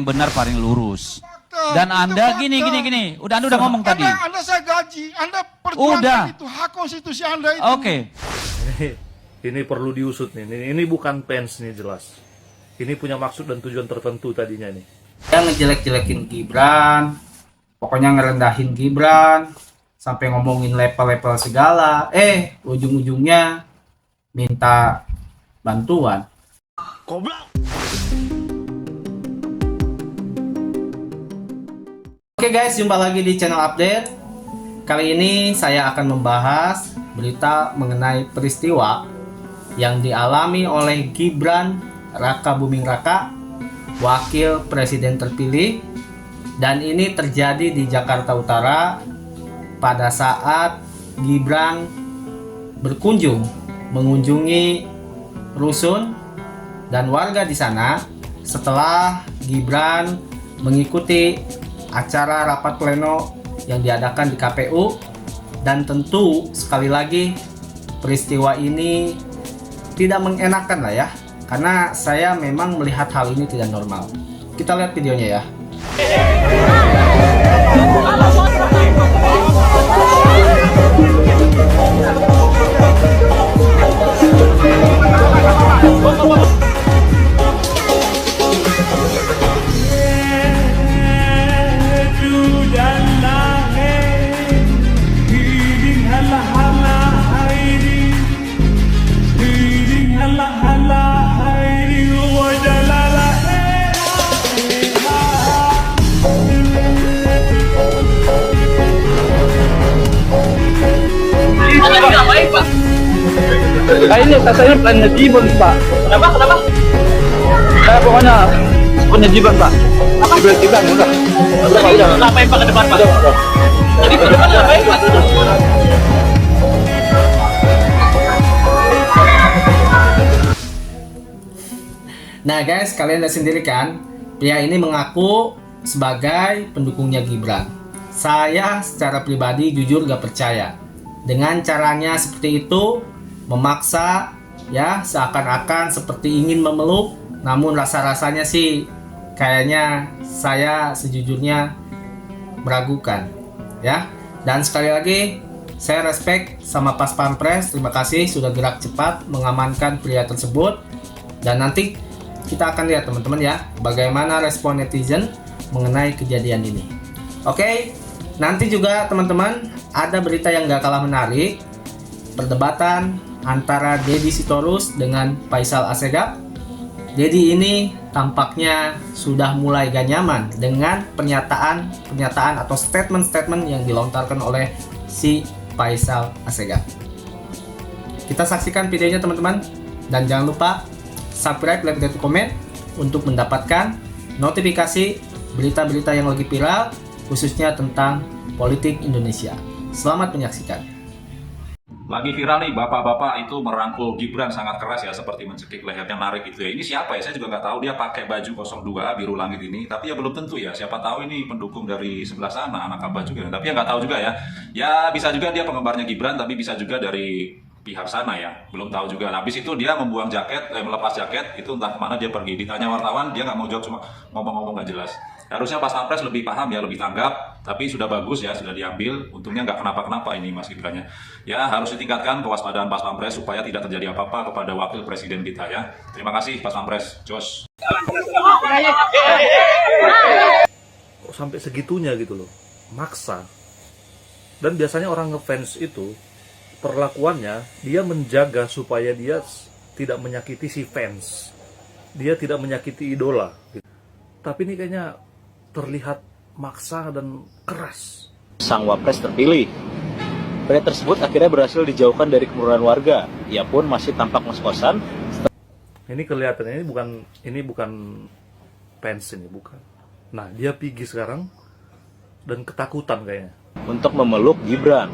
benar paling lurus. Fakta, Dan itu Anda fakta. gini. Udah Anda udah ngomong tadi. Anda saya gaji, Anda perjuangkan Udah. itu hak konstitusi Anda itu. Oke. Ini perlu diusut nih. Ini bukan fans nih jelas. Ini punya maksud dan tujuan tertentu tadinya nih. Dia ngejelek-jelekin Gibran, pokoknya ngerendahin Gibran, sampai ngomongin level-level segala. Ujung-ujungnya minta bantuan. Oke guys, jumpa lagi di channel update. Kali ini saya akan membahas berita mengenai peristiwa yang dialami oleh Gibran Raka Buming Raka, wakil presiden terpilih, dan ini terjadi di Jakarta Utara pada saat Gibran mengunjungi rusun dan warga di sana setelah Gibran mengikuti acara rapat pleno yang diadakan di KPU. Dan tentu sekali lagi peristiwa ini tidak mengenakan lah ya, karena saya memang melihat hal ini tidak normal. Kita lihat videonya ya. Ini katanya penerjiban Pak. Kenapa? Pokoknya penerjiban Pak. Tiba-tiba enggak. Ngapain Pak ke depan Pak? Jadi ke depan ngapain Pak? Nah guys, kalian lihat sendiri kan, pria ini mengaku sebagai pendukungnya Gibran. Saya secara pribadi jujur gak percaya dengan caranya seperti itu, memaksa ya, seakan-akan seperti ingin memeluk. Namun rasa-rasanya sih kayaknya saya sejujurnya meragukan ya. Dan sekali lagi saya respect sama Pas Pampres, terima kasih sudah gerak cepat mengamankan pria tersebut. Dan nanti kita akan lihat teman-teman ya, bagaimana respon netizen mengenai kejadian ini. Oke, nanti juga teman-teman ada berita yang gak kalah menarik, perdebatan antara Deddy Sitorus dengan Faisal Assegaf. Deddy ini tampaknya sudah mulai gak nyaman dengan pernyataan atau statement-statement yang dilontarkan oleh si Faisal Assegaf. Kita saksikan videonya teman-teman, dan jangan lupa subscribe, like, dan komen untuk mendapatkan notifikasi berita-berita yang lagi viral, khususnya tentang politik Indonesia. Selamat menyaksikan. Lagi viral nih, bapak-bapak itu merangkul Gibran sangat keras ya, seperti mencekik lehernya, narik gitu ya. Ini siapa ya? Saya juga nggak tahu. Dia pakai baju 02 biru langit ini, tapi ya belum tentu ya. Siapa tahu ini pendukung dari sebelah sana, anak abah juga. Tapi ya nggak tahu juga ya. Ya bisa juga dia penggemarnya Gibran, tapi bisa juga dari pihak sana ya, belum tahu juga. Nah, habis itu dia membuang jaket, melepas jaket, itu entah kemana dia pergi. Ditanya wartawan, dia nggak mau jawab, cuma ngomong-ngomong nggak jelas. Harusnya Pas Pampres lebih paham ya, lebih tanggap, tapi sudah bagus ya, sudah diambil. Untungnya nggak kenapa-kenapa ini Mas Gibrannya. Ya, harus ditingkatkan kewaspadaan Pas Pampres supaya tidak terjadi apa-apa kepada wakil presiden kita ya. Terima kasih Pas Pampres, Jos. Kok sampai segitunya gitu loh, maksa. Dan biasanya orang ngefans itu perlakuannya, dia menjaga supaya dia tidak menyakiti si fans, dia tidak menyakiti idola gitu. Tapi ini kayaknya terlihat maksa dan keras. Sang wapres terpilih. Pria tersebut akhirnya berhasil dijauhkan dari kerumunan warga. Ia pun masih tampak ngos-ngosan. Ini kelihatan ini bukan fans, ini bukan. Nah, dia pergi sekarang dan ketakutan kayaknya Untuk memeluk Gibran.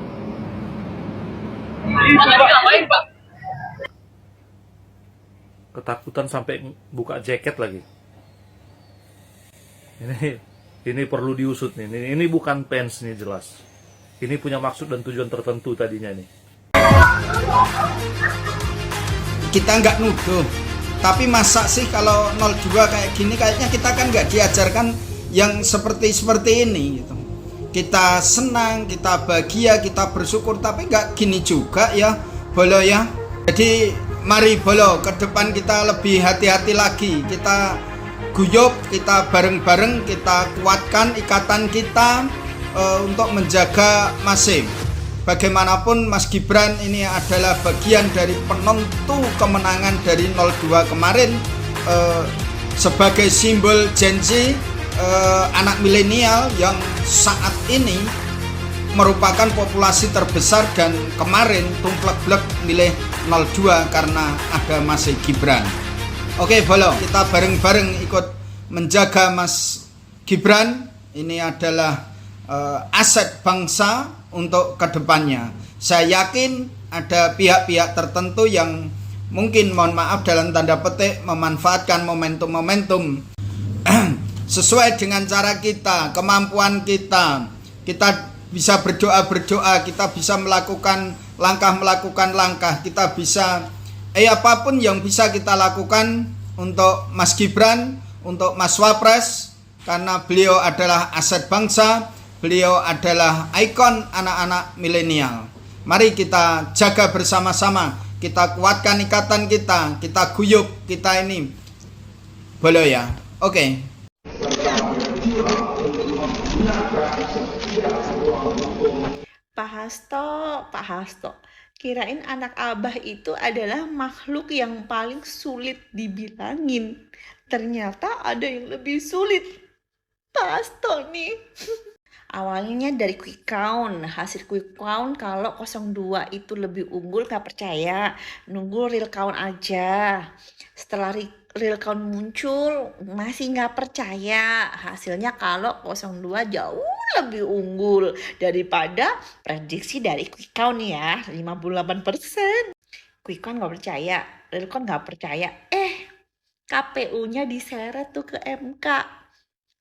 Ketakutan sampai buka jaket lagi. Ini perlu diusut nih. Ini bukan fans nih jelas. Ini punya maksud dan tujuan tertentu tadinya nih. Kita nggak nuduh, Tapi masa sih kalau 02 kayak gini, kayaknya kita kan nggak diajarkan yang seperti ini gitu. Kita senang, kita bahagia, kita bersyukur, tapi nggak gini juga ya Bolo ya. Jadi mari Bolo, ke depan kita lebih hati-hati lagi. Kita guyup, kita bareng-bareng, kita kuatkan ikatan kita untuk menjaga Masim. Bagaimanapun Mas Gibran ini adalah bagian dari penentu kemenangan dari 02 kemarin, sebagai simbol Gen Z, anak milenial yang saat ini merupakan populasi terbesar, dan kemarin tumplek-blek milih 02 karena ada Mas Gibran. Oke Bolo, kita bareng-bareng ikut menjaga Mas Gibran. Ini adalah aset bangsa untuk kedepannya. Saya yakin ada pihak-pihak tertentu yang mungkin, mohon maaf dalam tanda petik, memanfaatkan momentum-momentum sesuai dengan cara kita, kemampuan kita. Kita bisa berdoa, kita bisa melakukan langkah, kita bisa apapun yang bisa kita lakukan untuk Mas Gibran, untuk Mas Wapres, karena beliau adalah aset bangsa. Beliau adalah ikon anak-anak milenial. Mari kita jaga bersama-sama, kita kuatkan ikatan kita guyup kita ini Bolo ya. Oke. Pak Hasto, kirain anak Abah itu adalah makhluk yang paling sulit dibilangin. Ternyata ada yang lebih sulit. Pak Hasto nih. Awalnya dari quick count, hasil quick count kalau 02 itu lebih unggul gak percaya, nunggu real count aja. Setelah real count muncul masih gak percaya, hasilnya kalau 02 jauh lebih unggul daripada prediksi dari quick count ya, 58%. Quick count gak percaya, real count gak percaya, KPU-nya diseret tuh ke MK.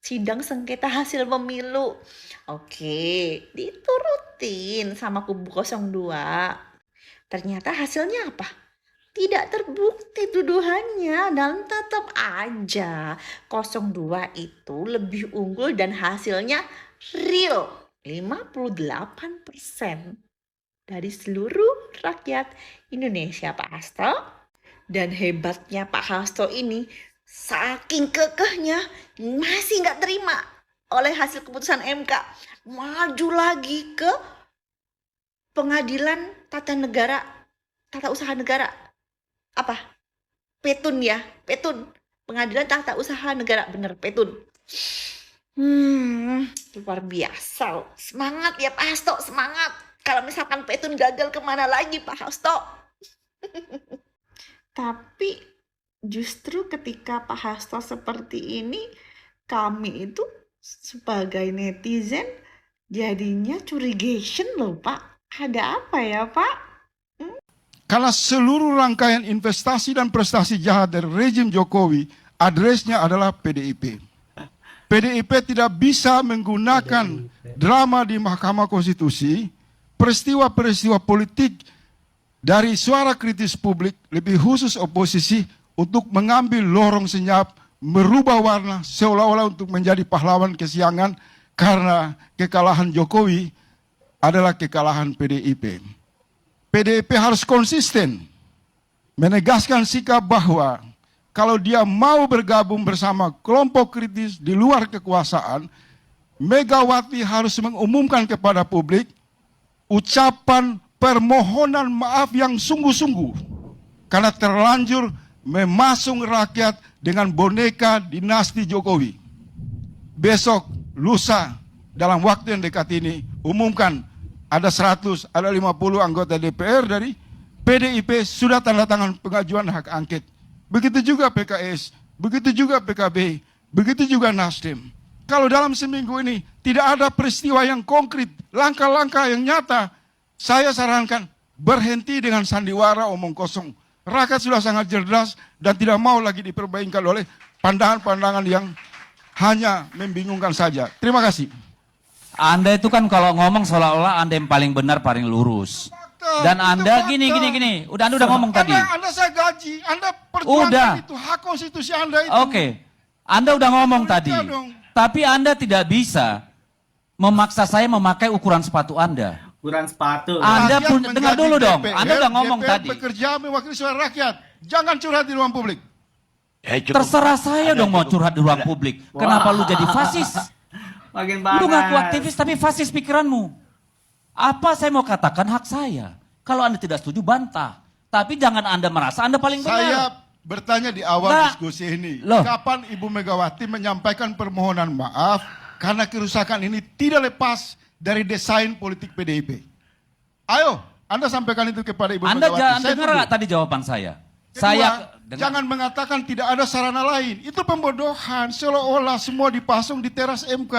Sidang sengketa hasil pemilu. Oke, diturutin sama kubu 02. Ternyata hasilnya apa? Tidak terbukti tuduhannya, dan tetap aja 02 itu lebih unggul dan hasilnya real 58% dari seluruh rakyat Indonesia, Pak Hasto. Dan hebatnya Pak Hasto ini, saking kekehnya masih nggak terima oleh hasil keputusan MK, maju lagi ke pengadilan tata usaha negara, Petun ya, pengadilan tata usaha negara, bener Petun. Luar biasa loh. Semangat ya Pak Hasto, semangat. Kalau misalkan Petun gagal, kemana lagi Pak Hasto? Tapi justru ketika Pak Hasto seperti ini, kami itu sebagai netizen jadinya curigation loh Pak. Ada apa ya Pak? Karena seluruh rangkaian investasi dan prestasi jahat dari rejim Jokowi, adresnya adalah PDIP. PDIP tidak bisa menggunakan drama di Mahkamah Konstitusi, peristiwa-peristiwa politik dari suara kritis publik, lebih khusus oposisi, untuk mengambil lorong senyap, merubah warna seolah-olah untuk menjadi pahlawan kesiangan, karena kekalahan Jokowi adalah kekalahan PDIP. PDIP harus konsisten menegaskan sikap bahwa kalau dia mau bergabung bersama kelompok kritis di luar kekuasaan, Megawati harus mengumumkan kepada publik ucapan permohonan maaf yang sungguh-sungguh karena terlanjur memasung rakyat dengan boneka dinasti Jokowi. Besok, lusa, dalam waktu yang dekat ini, umumkan ada 100, ada 50 anggota DPR dari PDIP sudah tanda tangan pengajuan hak angket. Begitu juga PKS, begitu juga PKB, begitu juga Nasdem. Kalau dalam seminggu ini tidak ada peristiwa yang konkret, langkah-langkah yang nyata, saya sarankan berhenti dengan sandiwara omong kosong. Rakyat sudah sangat cerdas dan tidak mau lagi diperbaiki oleh pandangan-pandangan yang hanya membingungkan saja. Terima kasih. Anda itu kan kalau ngomong seolah-olah Anda yang paling benar, paling lurus. Dan Anda gini. Anda udah ngomong tadi. Anda saya gaji kaji, Anda perjuangkan Udah. itu, hak konstitusi Anda itu. Oke, Anda udah ngomong Mereka tadi, dong. tapi Anda tidak bisa memaksa saya memakai ukuran sepatu Anda. Ukuran sepatu. Anda Rakyat pun menjadi dengar dulu dong. DPR, Anda udah ngomong DPR tadi. bekerja mewakili suara rakyat. Jangan curhat di ruang publik. Terserah saya dong mau curhat di ruang publik. Kenapa lu jadi fasis? Makin Lu ngaku panas. aktivis tapi fasis pikiranmu. Apa saya mau katakan hak saya. Kalau Anda tidak setuju bantah. Tapi jangan Anda merasa Anda paling benar. Saya bertanya di awal Nah, diskusi ini, loh. kapan Ibu Megawati menyampaikan permohonan maaf karena kerusakan ini tidak lepas dari desain politik PDIP? Ayo, Anda sampaikan itu kepada Ibu Anda Megawati. jangan Saya dengar tunggu. nggak tadi jawaban saya? Kedua, Saya dengar. jangan mengatakan tidak ada sarana lain. Itu pembodohan, seolah-olah semua dipasung di teras MK.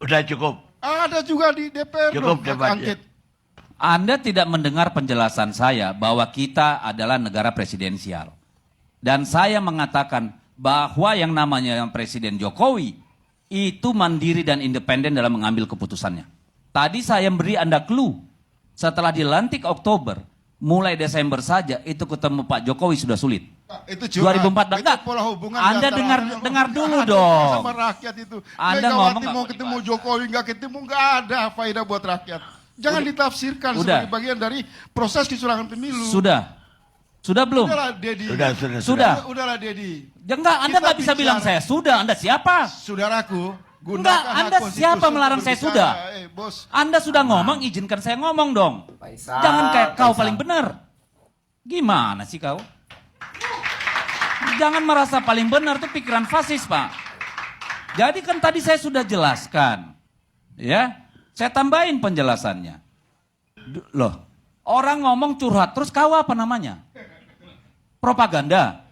Udah cukup. Ada juga di DPR Cukup dong, hak debatnya. angket. Anda tidak mendengar penjelasan saya bahwa kita adalah negara presidensial. Dan saya mengatakan bahwa yang namanya Presiden Jokowi itu mandiri dan independen dalam mengambil keputusannya. Tadi saya beri Anda clue. Setelah dilantik Oktober, mulai Desember saja itu ketemu Pak Jokowi sudah sulit. Pak, itu curhat. 2014 Itu enggak. pola hubungan Anda di dengar antara- dengar dulu Ada dong. sama rakyat itu. Anda Megawati ngomong mau nggak ketemu dibahas. Jokowi nggak ketemu, nggak ada faedah buat rakyat. Jangan ditafsirkan Udah. sebagai bagian dari proses kecurangan pemilu. Sudah. Sudah belum? Udahlah Dedi. Sudah. Udahlah Dedi. Ya enggak, Anda Kita nggak bisa bicara. bilang saya sudah. Anda siapa? Saudaraku, gunakan Enggak, hak Anda konstitusi siapa untuk melarang saya berbicara. sudah? Bos. Anda sudah ngomong, izinkan saya ngomong dong. Faisal, Jangan kayak kau Faisal. paling benar. Gimana sih kau? Jangan merasa paling benar, itu pikiran fasis, Pak. Jadi kan tadi saya sudah jelaskan. Ya, saya tambahin penjelasannya. Loh, orang ngomong curhat, terus kau apa namanya? Propaganda.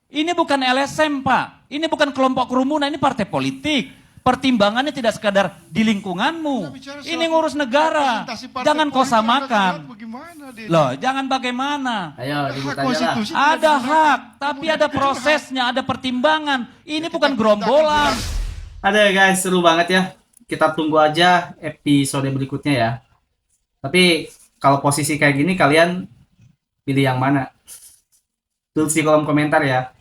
Ini bukan LSM, Pak. Ini bukan kelompok kerumunan, ini partai politik. Pertimbangannya tidak sekadar di lingkunganmu. Ini ngurus negara. Representasi partai Jangan kau politik Anda samakan. lihat bagaimana, Dedi? Loh, jangan bagaimana. Ayo, ribut Hak aja lah. konstitusi Ada tidak hak, digunakan. tapi ada prosesnya, ada pertimbangan. Ini bukan gerombolan. Ada ya guys, seru banget ya. Kita tunggu aja episode berikutnya ya. Tapi kalau posisi kayak gini kalian pilih yang mana? Tulis di kolom komentar ya.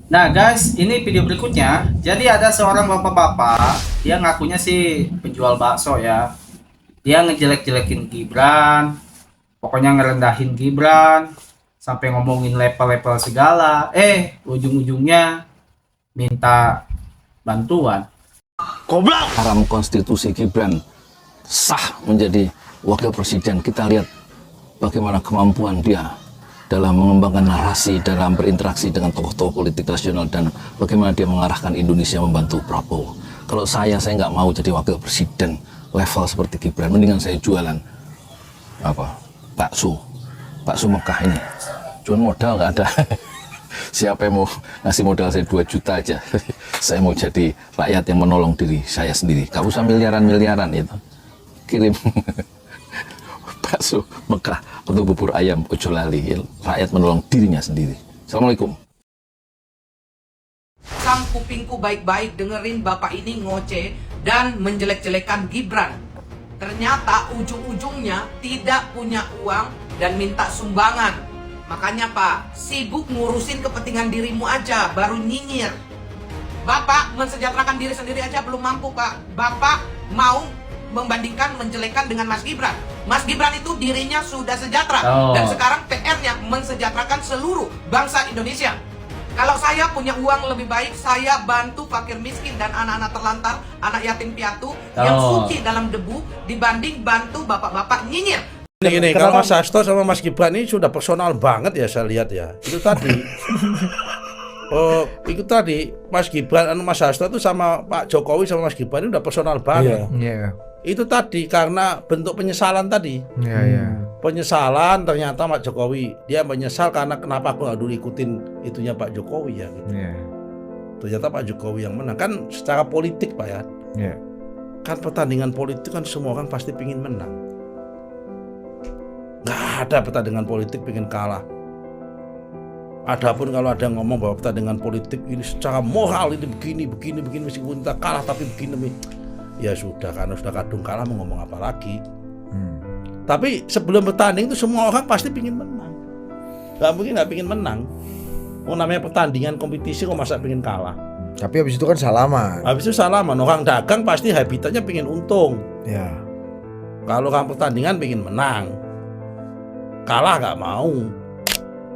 Nah guys, ini video berikutnya. Jadi ada seorang bapak-bapak, dia ngakunya sih penjual bakso ya. Dia ngejelek-jelekin Gibran, pokoknya ngerendahin Gibran, sampai ngomongin level-level segala. Ujung-ujungnya minta bantuan. Haram konstitusi Gibran sah menjadi wakil presiden. Kita lihat bagaimana kemampuan dia dalam mengembangkan narasi, dalam berinteraksi dengan tokoh-tokoh politik nasional, dan bagaimana dia mengarahkan Indonesia membantu Prabowo. Kalau saya nggak mau jadi wakil presiden level seperti Gibran. Mendingan saya jualan bakso Mekah ini. Cuman modal nggak ada. Siapa yang mau ngasih modal saya 2 juta aja. Saya mau jadi rakyat yang menolong diri saya sendiri. Gak usah miliaran-miliaran itu. Kirim bakso Mekah atau bubur ayam, ojo lali. Rakyat menolong dirinya sendiri. Assalamualaikum. Sang kupingku baik-baik dengerin bapak ini ngoceh dan menjelek-jelekan Gibran. Ternyata ujung-ujungnya tidak punya uang dan minta sumbangan. Makanya Pak, sibuk ngurusin kepentingan dirimu aja, baru nyinyir. Bapak mensejahterakan diri sendiri aja belum mampu Pak. Bapak mau membandingkan, menjelekan dengan Mas Gibran. Mas Gibran itu dirinya sudah sejahtera. Dan sekarang PR-nya mensejahterakan seluruh bangsa Indonesia. Kalau saya punya uang lebih baik, saya bantu fakir miskin dan anak-anak terlantar, anak yatim piatu yang suci dalam debu, dibanding bantu bapak-bapak nyinyir. Gini, kalau Mas Hasto sama Mas Gibran ini sudah personal banget ya saya lihat ya. Itu tadi. Itu tadi Mas Gibran dan Mas Hasto itu sama Pak Jokowi sama Mas Gibran ini udah personal banget. Itu tadi karena bentuk penyesalan tadi. Penyesalan ternyata Pak Jokowi dia menyesal karena kenapa aku nggak dulu ikutin itunya Pak Jokowi ya. Gitu. Ternyata Pak Jokowi yang menang kan secara politik Pak ya. Kan pertandingan politik kan semua orang pasti pingin menang. Nggak ada pertandingan politik pengen kalah. Adapun kalau ada yang ngomong bahwa pertandingan politik ini secara moral ini begini meskipun kita kalah tapi begini, ya sudah karena sudah kadung kalah mau ngomong apa lagi. Tapi sebelum bertanding itu semua orang pasti pengen menang. Nggak mungkin nggak pengen menang. Namanya pertandingan kompetisi kok masa pengen kalah. Tapi habis itu kan salaman. Habis itu salaman, orang dagang pasti habitatnya pengen untung. Ya. Kalau orang pertandingan pengen menang, kalah nggak mau.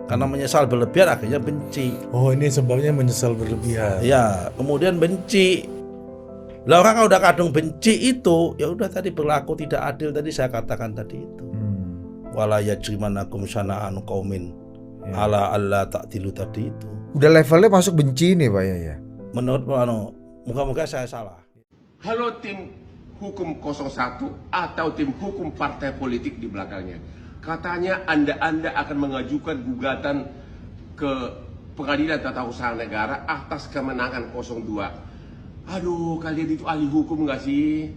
Karena menyesal berlebihan akhirnya benci. Oh, ini sebabnya menyesal berlebihan. Ya, kemudian benci. Lah orang kalau udah kadung benci itu, ya udah tadi berlaku tidak adil tadi saya katakan tadi itu. Wala yajrimanakum syana'anu qaumin ala alla ta'dilu tadi itu. Udah levelnya masuk benci nih Pak ya. Menurut muka-muka saya salah. Halo tim hukum 01 atau tim hukum partai politik di belakangnya. Katanya Anda akan mengajukan gugatan ke Pengadilan Tata Usaha Negara atas kemenangan 02. Aduh, kalian itu ahli hukum nggak sih?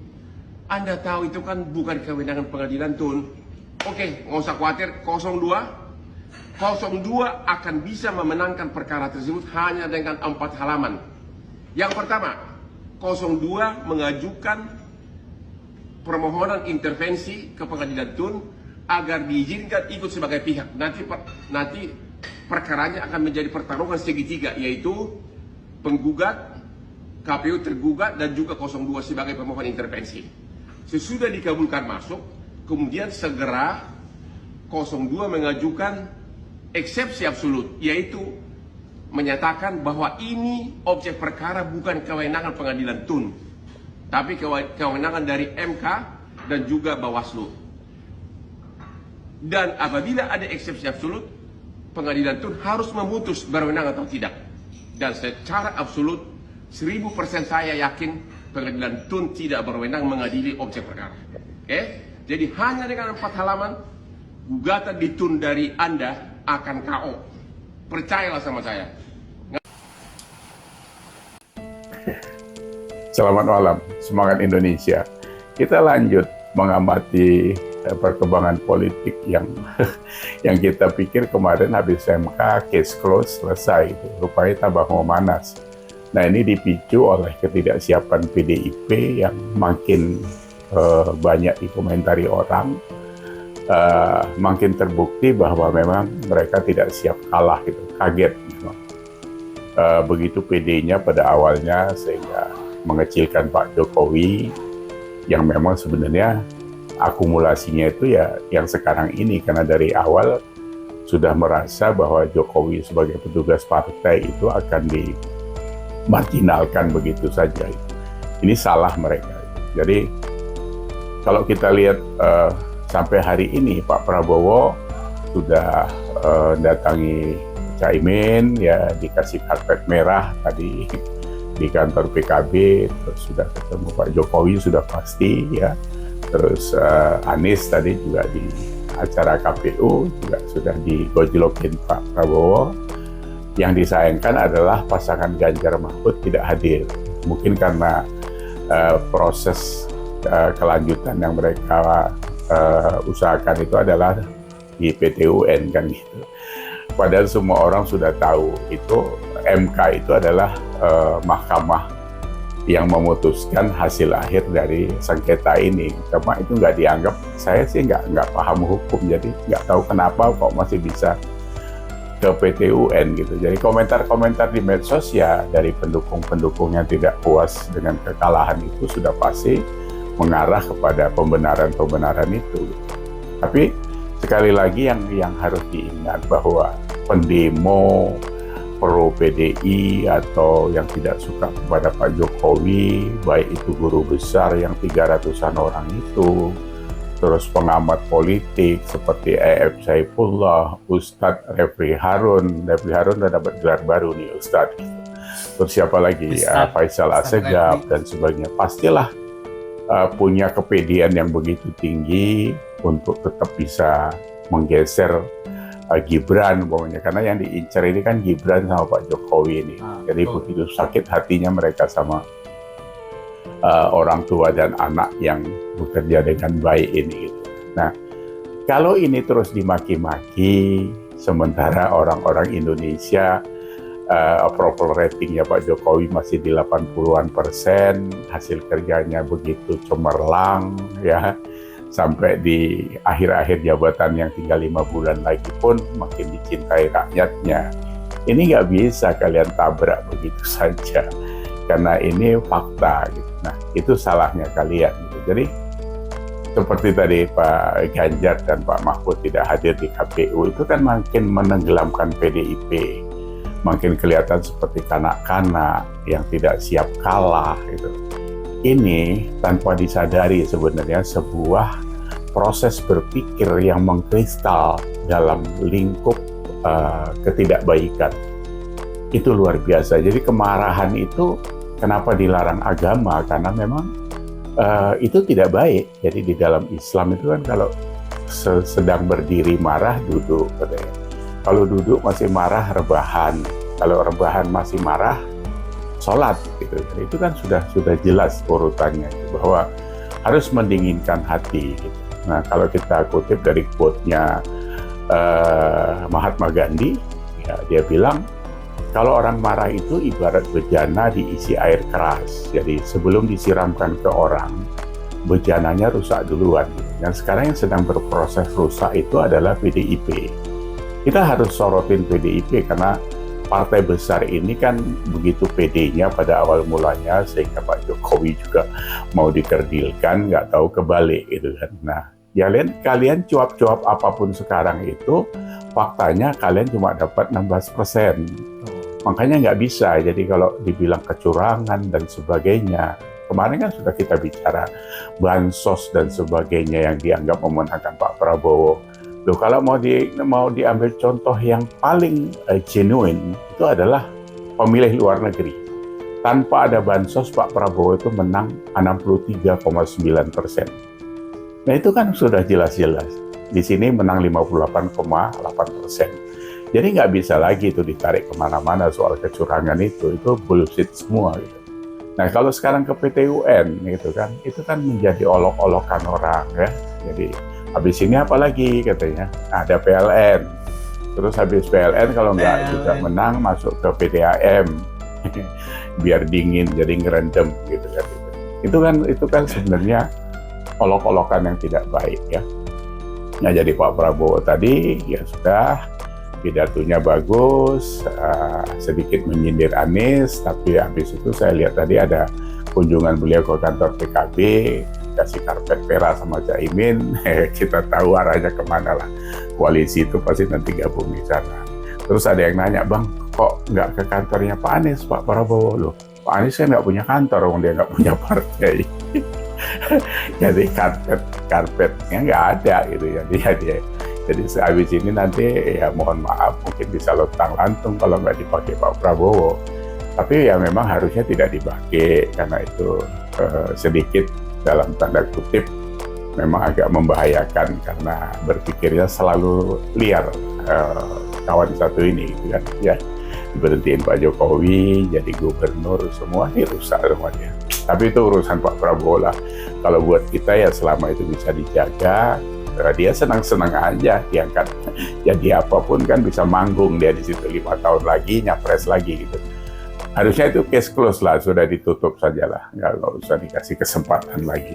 Anda tahu itu kan bukan kewenangan pengadilan, Tun. Oke, nggak usah khawatir, 02 akan bisa memenangkan perkara tersebut hanya dengan 4 halaman. Yang pertama, 02 mengajukan permohonan intervensi ke pengadilan Tun agar diizinkan ikut sebagai pihak. Nanti perkaranya akan menjadi pertarungan segitiga, yaitu penggugat, KPU tergugat, dan juga 02 sebagai pemohon intervensi. Sesudah dikabulkan masuk, kemudian segera 02 mengajukan eksepsi absolut, yaitu menyatakan bahwa ini objek perkara bukan kewenangan pengadilan Tun, tapi kewenangan dari MK dan juga Bawaslu. Dan apabila ada eksepsi absolut, pengadilan Tun harus memutus berwenang atau tidak. Dan secara absolut 1000% saya yakin pengadilan Tun tidak berwenang mengadili objek perkara. Oke? Jadi hanya dengan 4 halaman gugatan di Tun dari Anda akan KO. Percayalah sama saya. Selamat malam, semangat Indonesia. Kita lanjut mengamati perkembangan politik yang kita pikir kemarin habis MK case close selesai, rupanya tambah memanas. Nah, ini dipicu oleh ketidaksiapan PDIP yang makin banyak dikomentari orang, makin terbukti bahwa memang mereka tidak siap kalah gitu, kaget gitu. Begitu PD-nya pada awalnya sehingga mengecilkan Pak Jokowi yang memang sebenarnya akumulasinya itu ya yang sekarang ini, karena dari awal sudah merasa bahwa Jokowi sebagai petugas partai itu akan dimarginalkan begitu saja. Ini salah mereka. Jadi kalau kita lihat sampai hari ini Pak Prabowo sudah datangi Caimin, ya dikasih karpet merah tadi di kantor PKB, terus sudah ketemu Pak Jokowi sudah pasti ya. Terus Anies tadi juga di acara KPU juga sudah digojlokin Pak Prabowo. Yang disayangkan adalah pasangan Ganjar Mahfud tidak hadir. Mungkin karena proses kelanjutan yang mereka usahakan itu adalah di PT UN kan gitu. Padahal semua orang sudah tahu itu MK itu adalah mahkamah yang memutuskan hasil akhir dari sengketa ini. Cuma itu nggak dianggap, saya sih nggak paham hukum, jadi nggak tahu kenapa kok masih bisa ke PT UN gitu. Jadi komentar-komentar di medsos ya dari pendukung-pendukung yang tidak puas dengan kekalahan itu sudah pasti mengarah kepada pembenaran-pembenaran itu. Tapi sekali lagi yang harus diingat bahwa pendemo pro PDI atau yang tidak suka kepada Pak Jokowi, baik itu guru besar yang 300-an orang itu, terus pengamat politik seperti E.F. Saifullah, Ustadz Refli Harun udah dapat gelar baru nih Ustadz. Terus siapa lagi? Faisal Assegaf dan sebagainya. Pastilah punya kepedean yang begitu tinggi untuk tetap bisa menggeser Gibran umpamanya, karena yang diincar ini kan Gibran sama Pak Jokowi ini. Jadi begitu sakit hatinya mereka sama orang tua dan anak yang bekerja dengan baik ini gitu. Nah, kalau ini terus dimaki-maki sementara orang-orang Indonesia approval ratingnya Pak Jokowi masih di 80-an %, hasil kerjanya begitu cemerlang ya. sampai di akhir-akhir jabatan yang tinggal 5 bulan lagi pun makin dicintai rakyatnya. Ini nggak bisa kalian tabrak begitu saja, karena ini fakta gitu. Nah, itu salahnya kalian gitu. Jadi seperti tadi Pak Ganjar dan Pak Mahfud tidak hadir di KPU, itu kan makin menenggelamkan PDIP, makin kelihatan seperti kanak-kanak yang tidak siap kalah gitu. Ini tanpa disadari sebenarnya sebuah proses berpikir yang mengkristal dalam lingkup ketidakbaikan. Itu luar biasa. Jadi kemarahan itu kenapa dilarang agama? Karena memang itu tidak baik. Jadi di dalam Islam itu kan kalau sedang berdiri marah, duduk katanya. Kalau duduk masih marah, rebahan. Kalau rebahan masih marah, sholat gitu. Itu kan sudah jelas urutannya gitu, bahwa harus mendinginkan hati gitu. Nah, kalau kita kutip dari quote-nya Mahatma Gandhi, ya, dia bilang kalau orang marah itu ibarat bejana diisi air keras. Jadi sebelum disiramkan ke orang, bejananya rusak duluan. Dan sekarang yang sedang berproses rusak itu adalah PDIP. Kita harus sorotin PDIP karena partai besar ini kan begitu PD-nya pada awal mulanya, sehingga Pak Jokowi juga mau dikerdilkan, nggak tahu kebalik gitu kan. Nah, ya kalian cuap-cuap apapun sekarang itu, faktanya kalian cuma dapat 16%. Makanya nggak bisa. Jadi kalau dibilang kecurangan dan sebagainya, kemarin kan sudah kita bicara bansos dan sebagainya yang dianggap memenangkan Pak Prabowo. Loh, kalau mau diambil contoh yang paling genuine, itu adalah pemilih luar negeri. Tanpa ada bansos, Pak Prabowo itu menang 63,9%. Nah, itu kan sudah jelas-jelas. Di sini menang 58,8%. Jadi nggak bisa lagi itu ditarik kemana-mana soal kecurangan itu bullshit semua gitu. Nah, kalau sekarang ke PT UN gitu kan, itu kan menjadi olok-olokan orang ya. Jadi habis ini apa lagi katanya, ada PLN. Terus habis PLN kalau nggak juga menang masuk ke PDAM. Biar dingin jadi ngerendam gitu kan. Itu kan sebenarnya olok-olokan yang tidak baik ya. Nah, jadi Pak Prabowo tadi ya sudah, pidatonya bagus, sedikit menyindir Anies, tapi habis itu saya lihat tadi ada kunjungan beliau ke kantor PKB, kasih karpet merah sama Caimin, kita tahu arahnya kemana lah. Koalisi itu pasti nanti gabung di sana. Terus ada yang nanya, Bang, kok nggak ke kantornya Pak Anies, Pak Prabowo? Loh, Pak Anies kan nggak punya kantor, dia nggak punya partai. Jadi karpetnya nggak ada gitu ya. Jadi habis ini nanti ya mohon maaf mungkin bisa lontang-lantung kalau nggak dipakai Pak Prabowo. Tapi ya memang harusnya tidak dipakai karena itu sedikit dalam tanda kutip memang agak membahayakan karena berpikirnya selalu liar kawan satu ini gitu kan ya. Diberhentiin Pak Jokowi jadi gubernur, semua ini rusak semuanya. Tapi itu urusan Pak Prabowo lah. Kalau buat kita ya selama itu bisa dijaga, dia senang-senang aja diangkat. Jadi apapun kan bisa manggung dia di situ 5 tahun lagi, nyapres lagi gitu. Harusnya itu case close lah, sudah ditutup saja lah, nggak usah dikasih kesempatan lagi.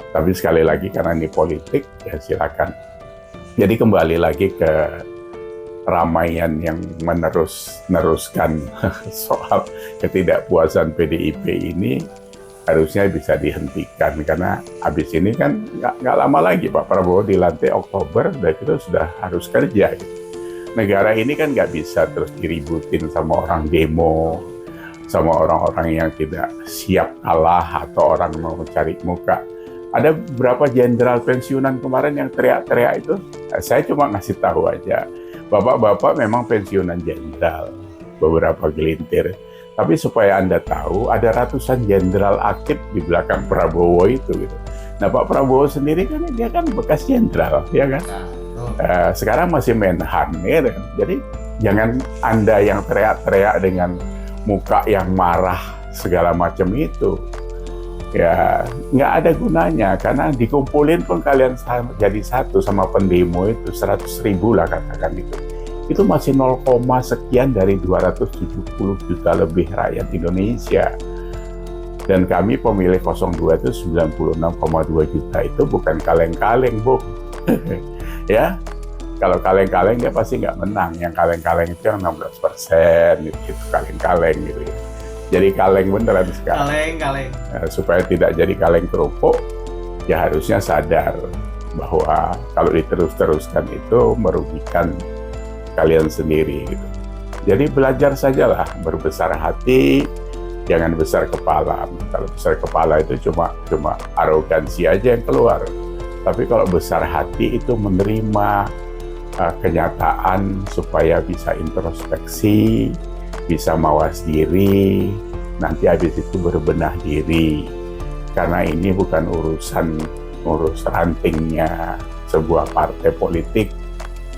Tapi sekali lagi karena ini politik, ya silakan. Jadi kembali lagi ke ramaian yang meneruskan soal ketidakpuasan PDIP ini harusnya bisa dihentikan karena habis ini kan nggak lama lagi Pak Prabowo dilantik Oktober dan itu sudah harus kerja gitu. Negara ini kan nggak bisa terus diributin sama orang demo, sama orang-orang yang tidak siap kalah atau orang mau cari muka. Ada beberapa jenderal pensiunan kemarin yang teriak-teriak itu, saya cuma ngasih tahu aja. Bapak-bapak memang pensiunan jenderal, beberapa gelintir. Tapi supaya Anda tahu, ada ratusan jenderal aktif di belakang Prabowo itu. Gitu. Nah, Pak Prabowo sendiri kan dia kan bekas jenderal, ya kan? Sekarang masih Menhan, ya kan? Jadi jangan Anda yang teriak-teriak dengan muka yang marah segala macam itu. Ya, nggak ada gunanya karena dikumpulin pun kalian jadi satu sama pendemo itu 100.000 lah katakan itu. Itu masih 0, sekian dari 270 juta lebih rakyat Indonesia. Dan kami pemilih 02 itu 96,2 juta itu bukan kaleng-kaleng, Bu. Ya, kalau kaleng-kaleng dia pasti nggak menang. Yang kaleng-kaleng itu yang 16%, itu kaleng-kaleng gitu ya. Jadi kaleng beneran sekarang. Kaleng. Supaya tidak jadi kaleng kerupuk, ya harusnya sadar bahwa kalau diterus-teruskan itu merugikan kalian sendiri gitu. Jadi belajar sajalah berbesar hati, jangan besar kepala. Kalau besar kepala itu cuma arogansi aja yang keluar. Tapi kalau besar hati itu menerima kenyataan supaya bisa introspeksi, bisa mawas diri, nanti habis itu berbenah diri. Karena ini bukan urusan rantingnya sebuah partai politik,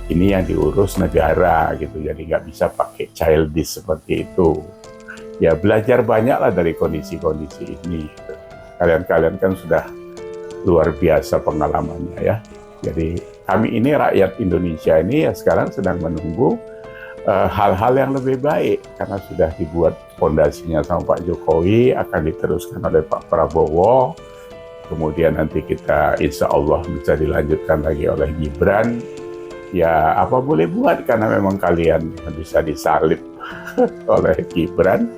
ini yang diurus negara gitu, jadi nggak bisa pakai childish seperti itu. Ya belajar banyaklah dari kondisi-kondisi ini. Kalian kan sudah luar biasa pengalamannya ya. Jadi kami ini rakyat Indonesia ini ya sekarang sedang menunggu hal-hal yang lebih baik karena sudah dibuat fondasinya sama Pak Jokowi, akan diteruskan oleh Pak Prabowo. Kemudian nanti kita insya Allah bisa dilanjutkan lagi oleh Gibran. Ya apa boleh buat karena memang kalian bisa disalib oleh Gibran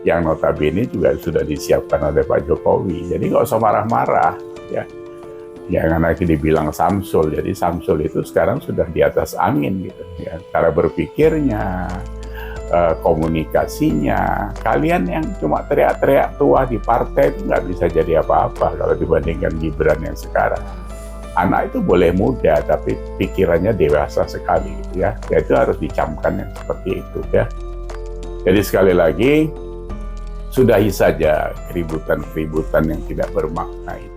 yang notabene juga sudah disiapkan oleh Pak Jokowi. Jadi nggak usah marah-marah ya. Jangan lagi dibilang Samsul. Jadi Samsul itu sekarang sudah di atas angin gitu ya. Cara berpikirnya, komunikasinya, kalian yang cuma teriak-teriak tua di partai itu nggak bisa jadi apa-apa kalau dibandingkan Gibran yang sekarang. Anak itu boleh muda tapi pikirannya dewasa sekali gitu ya. Ya itu harus dicamkan yang seperti itu ya. Jadi sekali lagi sudahi saja keributan-keributan yang tidak bermakna itu.